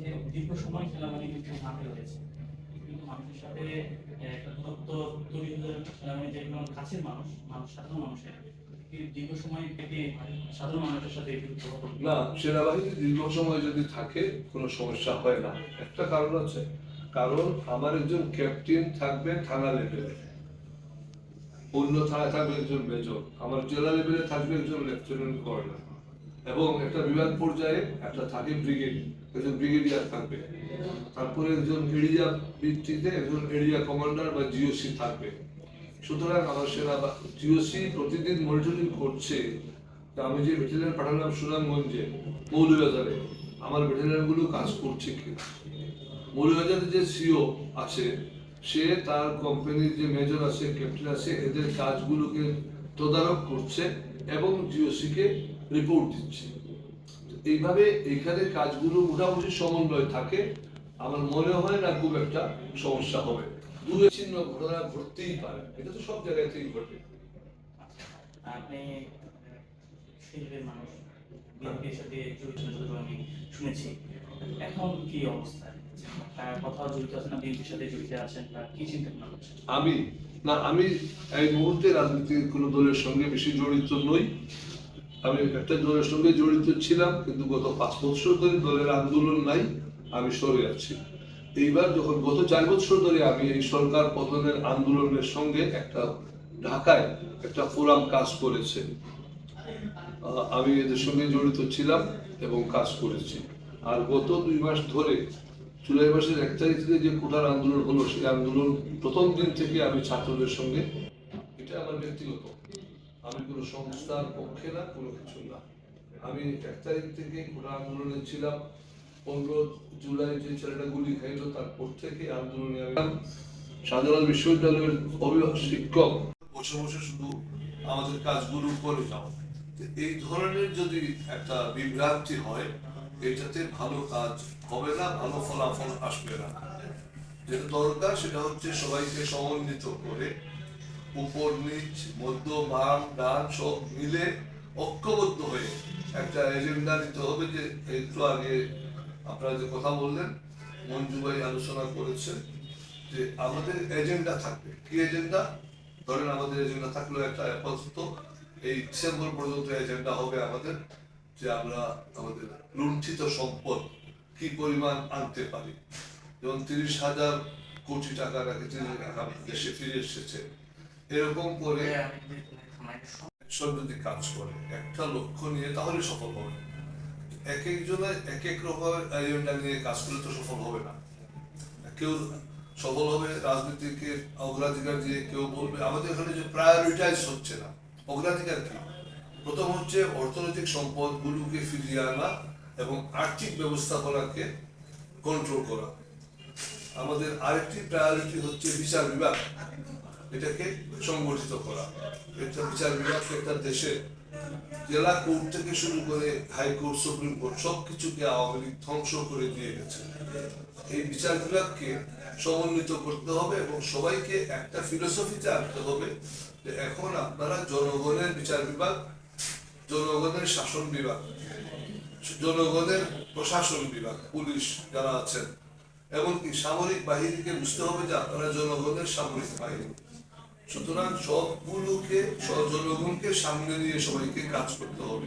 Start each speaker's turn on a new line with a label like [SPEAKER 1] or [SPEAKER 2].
[SPEAKER 1] যে দীর্ঘ সময় খেলা মানে কিন্তু মাঠে রয়েছে। কিন্তু মানুষের সাথে একটা দূরত্ব তৈরি হয়ে যাবে। খেলা মানে যেগুলো কাছের মানুষ, সাধারণ মানুষের দীর্ঘ সময় থেকে সাধারণ মানুষের সাথে এই দূরত্ব
[SPEAKER 2] না, সেনাবাহিনী দীর্ঘ সময় যদি থাকে কোনো সমস্যা হয় না। একটা কারণ আছে, কারণ আমার একজন ক্যাপ্টেন থাকবে থানা লেভেলে, অন্য থানায় থাকবে একজন মেজর, আমার জেলা লেভেলে থাকবে একজন লেফটেন্যান্ট কর্নেল, এবং একটা বিভাগ পর্যায়ে একটা থাকে ব্রিগেড, একজন ব্রিগেডিয়ার থাকবে, তারপরে একজন এরিয়া ভিত্তিতে একজন এরিয়া কমান্ডার বা জিওসি থাকবে। সুতরাং আমার সেনা জিওসি প্রতিদিন মনিটরিং করছে আমি যে ব্যাটালিয়ন পাঠালাম সুনামগঞ্জে মৌলভীবাজারে, আমার ব্যাটালিয়নগুলো কাজ করছে কিনা। মৌলভীবাজারে যে সিও আছে সে তার কোম্পানির যে মেজর আছে, ক্যাপ্টেন আছে, এদের কাজগুলোকে তদারক করছে এবং জিওসিকে রিপোর্ট দিচ্ছে। এইভাবে এখানে কাজগুলো মোটামুটি সমন্বয় থাকে। আমার মনে হয় না খুব একটা সমস্যা হবে। দূরে চিহ্ন ঘটনা ঘটতেই পারে, এটা তো সব জায়গাতেই ঘটে।
[SPEAKER 1] আপনি শিল্পের মানুষ, বিএনপির সাথে জড়িত যতটুকু আমি শুনেছি, এখন কি অবস্থা? কোথাও জড়িত আছেন না, বিএনপির সাথে জড়িত আছেন, বা কি চিন্তা ভাবনা করছেন?
[SPEAKER 2] আমি এই মুহূর্তে রাজনীতির কোনো দলের সঙ্গে বেশি জড়িত নই। আমি একটা দলের সঙ্গে জড়িত ছিলাম, কিন্তু গত 5 বছর ধরে দলের আন্দোলন নাই, আমি সরে আছি। এইবার যখন গত 4 বছর ধরে আমি এই সরকার পতনের আন্দোলনের সঙ্গে একটা ঢাকায় একটা ফোরাম কাজ করেছে, আমি এদের সঙ্গে জড়িত ছিলাম এবং কাজ করেছি। আর গত 2 মাস ধরে জুলাই মাসের 1 তারিখ থেকে যে কোটার আন্দোলন হলো, সেই আন্দোলন প্রথম দিন থেকে আমি ছাত্রদের সঙ্গে, এটা আমার ব্যক্তিগত, আমি কোনো সংস্থার পক্ষে না, কোনো কিছু না। আমি 1 তারিখ থেকে কোটা আন্দোলনে ছিলাম। 15 জুলাই যে ছেলেটা গুলি খাইল তারপর থেকে আন্দোলনে আমি শাহজালাল বিশ্ববিদ্যালয়ের অভিভাবক শিক্ষক, বসে বসে শুধু আমাদের কাজগুলো করে যাও। এই ধরনের যদি একটা বিভ্রান্তি হয়, এটাতে ভালো কাজ হবে না, ভালো ফলাফল আসবে না। যেটা দরকার সেটা হচ্ছে সবাইকে সমন্বিত করে উপর নিচ মধ্য বাম ডান সব মিলে ঐক্যবদ্ধ হয়ে একটা এজেন্ডা নিতে হবে। যে একটু আগে আপনারা যে কথা বললেন, মঞ্জু ভাই আলোচনা করেছেন যে আমাদের এজেন্ডা থাকবে। কি এজেন্ডা? ধরেন আমাদের এজেন্ডা থাকলো একটা আপাতত এই ডিসেম্বর পর্যন্ত এজেন্ডা হবে আমাদের, যে আমরা আমাদের লুণ্ঠিত সম্পদ কি পরিমাণ আনতে পারি। যেমন 30,000 কোটি টাকা নাকি দেশে ফিরে এসেছে, এরকম করে যদি কাজ করে একটা লক্ষ্য নিয়ে, তাহলে সফল হবে। এক একজনের এক এক রকমের এজেন্ডা নিয়ে কাজ করলে তো সফল হবে না। কেউ সফল হবে রাজনীতিকে অগ্রাধিকার দিয়ে, কেউ বলবে আমাদের এখানে যে প্রায়োরিটাইজ হচ্ছে না। অগ্রাধিকার কি? প্রথম হচ্ছে অর্থনৈতিক সম্পদগুলোকে ফিরিয়ে আনা এবং আর্থিক ব্যবস্থাপনাকে কন্ট্রোল করা। আমাদের আরেকটি প্রায়োরিটি হচ্ছে বিচার বিভাগ, এটাকে সংগঠিত করা। একটা বিচার বিভাগকে একটা দেশে জেলা কোর্ট থেকে শুরু করে হাইকোর্ট, সুপ্রিম কোর্ট সবকিছুকে আওয়ামী লীগ ধ্বংস করে দিয়ে গেছে। এই বিচার বিভাগকে সমন্বিত করতে হবে এবং সবাইকে একটা ফিলোসফিতে আনতে হবে যে এখন আপনারা জনগণের বিচার বিভাগ, জনগণের শাসন বিভাগ, জনগণের প্রশাসন বিভাগ, পুলিশ যারা আছেন, এমনকি সামরিক বাহিনীকে বুঝতে হবে যে আপনারা জনগণের সামরিক বাহিনী। সুতরাং সবগুলোকে জনগণকে সামনে নিয়ে সবাইকে কাজ করতে হবে।